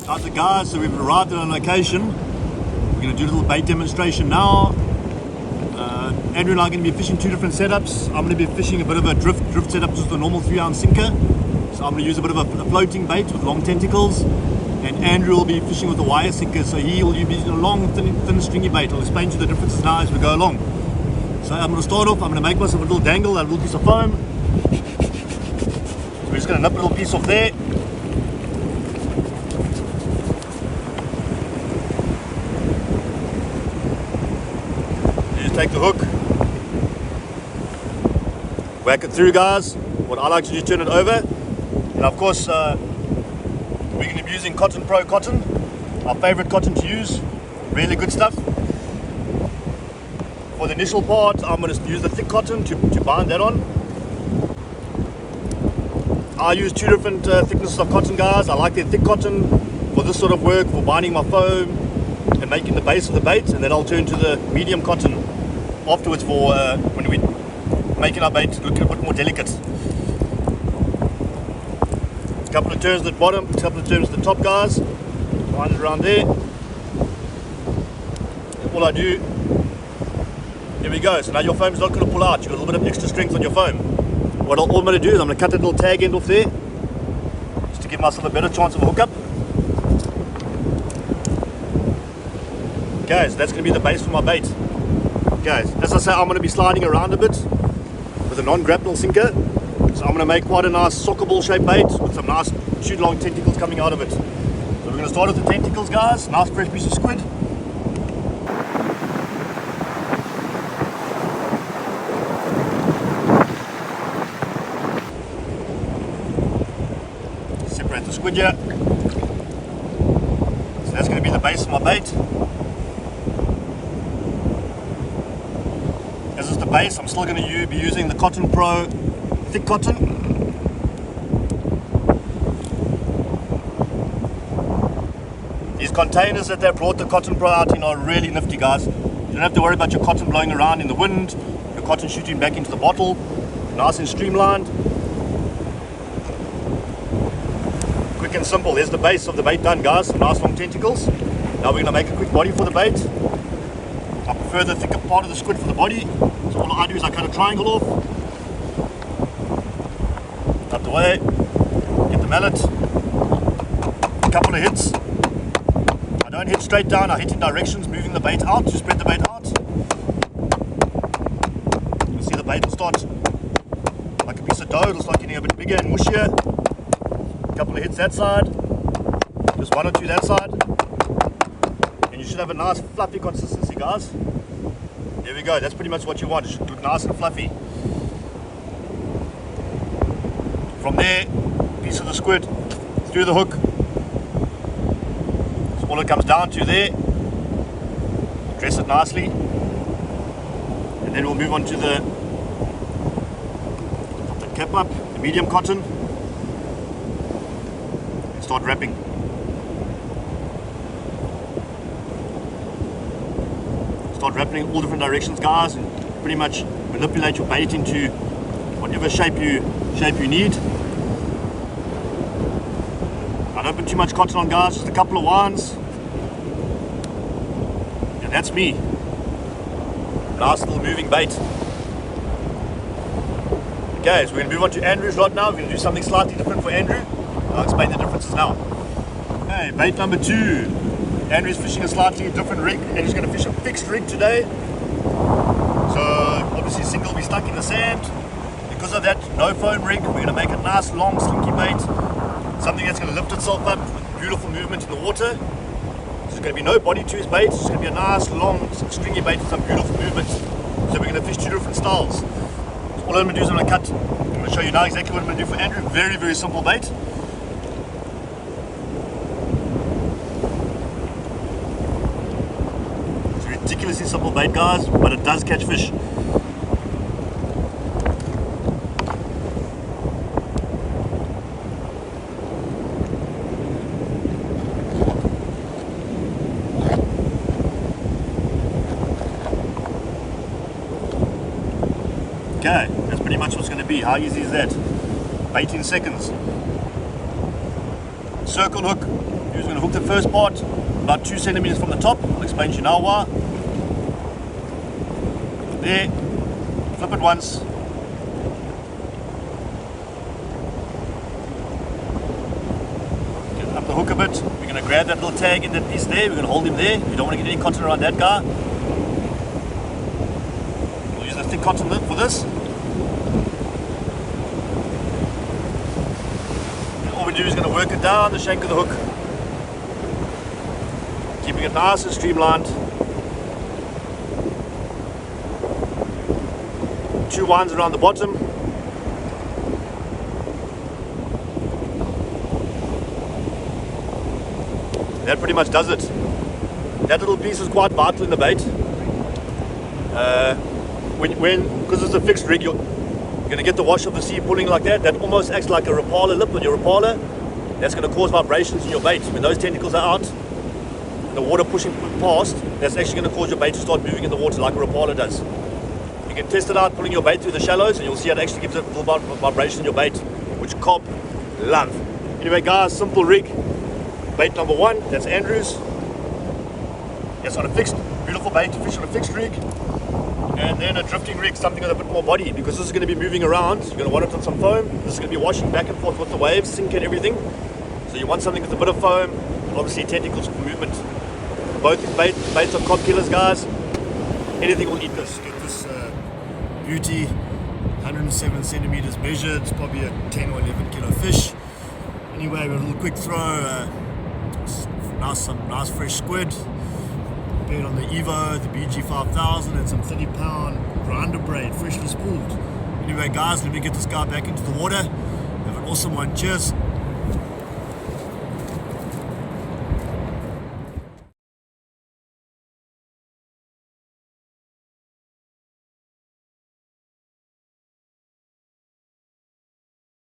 How's it, guys? So we've arrived at a location. We're going to do a little bait demonstration now. Andrew and I are going to be fishing two different setups. I'm going to be fishing a bit of a drift setup, just a normal 3-ounce sinker. So I'm going to use a bit of a floating bait with long tentacles. And Andrew will be fishing with a wire sinker, so he will be using a long, thin stringy bait. I'll explain to you the differences now as we go along. So I'm going to start off, I'm going to make myself a little dangle, a little piece of foam. So we're just going to nip a little piece off there. Just take the hook, whack it through, guys. What I like to do is turn it over. And of course, we're going to be using Cotton Pro cotton, our favorite cotton to use. Really good stuff. For the initial part, I'm going to use the thick cotton to bind that on. I use two different thicknesses of cotton, guys. I like the thick cotton for this sort of work, for binding my foam and making the base of the bait, and then I'll turn to the medium cotton afterwards for when we're making our bait look a bit more delicate. A couple of turns at the bottom, a couple of turns at the top, guys. Wind it around there. And all I do, there we go. So now your foam's not going to pull out. You've got a little bit of extra strength on your foam. What all I'm going to do is I'm going to cut that little tag end off there, just to give myself a better chance of a hookup. Okay, so that's going to be the base for my bait. Okay, as I say, I'm going to be sliding around a bit with a non-grapnel sinker. So I'm going to make quite a nice soccer ball shaped bait with some nice shoot long tentacles coming out of it. So we're going to start with the tentacles, guys. Nice fresh piece of squid. Separate the squid here. So that's going to be the base of my bait. As is the base, I'm still going to be using the Cotton Pro thick cotton. These containers that they brought the Cotton Pro out in are really nifty, guys. You don't have to worry about your cotton blowing around in the wind, your cotton shooting back into the bottle. Nice and streamlined. Quick and simple. There's the base of the bait done, guys. Some nice long tentacles. Now we're going to make a quick body for the bait. I prefer the thicker part of the squid for the body. So all I do is I cut a triangle off. Up the way, get the mallet, a couple of hits. I don't hit straight down, I hit in directions, moving the bait out to spread the bait out. You see the bait will start like a piece of dough, it'll start getting a bit bigger and mushier. A couple of hits that side, just one or two that side, and you should have a nice fluffy consistency, guys. There we go, that's pretty much what you want. It should look nice and fluffy. From there, piece of the squid through the hook. That's all it comes down to there. Dress it nicely. And then we'll move on to the cap up, the medium cotton. And start wrapping. Start wrapping in all different directions, guys, and pretty much manipulate your bait into whatever shape you need. I don't put too much cotton on, guys, just a couple of wands. And that's me. Nice little moving bait. Okay, so we're going to move on to Andrew's rod now. We're going to do something slightly different for Andrew. I'll explain the differences now. Okay, bait number 2. Andrew's fishing a slightly different rig, and he's going to fish a fixed rig today. So obviously single will be stuck in the sand. Because of that, no foam rig, we're going to make a nice long slinky bait, something that's going to lift itself up with beautiful movement in the water. So there's going to be no body to his bait, it's going to be a nice long stringy bait with some beautiful movement. So we're going to fish two different styles. So all I'm going to do is I'm going to show you now exactly what I'm going to do for Andrew. Very, very simple bait. It's a ridiculously simple bait, guys, but it does catch fish. Okay, that's pretty much what's going to be. How easy is that? 18 seconds. Circle hook, we're going to hook the first part about 2 centimeters from the top. I'll explain to you now why. There, flip it once. Get up the hook a bit. We're going to grab that little tag in that piece there. We're going to hold him there. We don't want to get any cotton around that guy. We'll use the thick cotton for this. And all we do is going to work it down the shank of the hook, keeping it nice and streamlined. 2 winds around the bottom. That pretty much does it. That little piece is quite vital in the bait. Because it's a fixed rig, you're going to get the wash of the sea pulling like that. That almost acts like a Rapala lip on your Rapala. That's going to cause vibrations in your bait. When those tentacles are out, the water pushing past, that's actually going to cause your bait to start moving in the water like a Rapala does. You can test it out pulling your bait through the shallows, and you'll see it actually gives a little vibration in your bait, which KOB love. Anyway guys, simple rig. Bait number 1, that's Andrew's. It's on a fixed, beautiful bait to fish on a fixed rig. And then a drifting rig, something with a bit more body, because this is going to be moving around. You're going to want it on some foam. This is going to be washing back and forth with the waves, sink and everything. So you want something with a bit of foam, and obviously tentacles for movement. Both these baits are KOB killers, guys. Anything will eat this. Get this beauty, 107 centimeters measured. It's probably a 10 or 11 kilo fish. Anyway, with a little quick throw, some nice fresh squid. Bait on the Evo, the BG 5000, and some 30-pound grinder braid, freshly spooled. Anyway guys, let me get this guy back into the water. Have an awesome one. Cheers.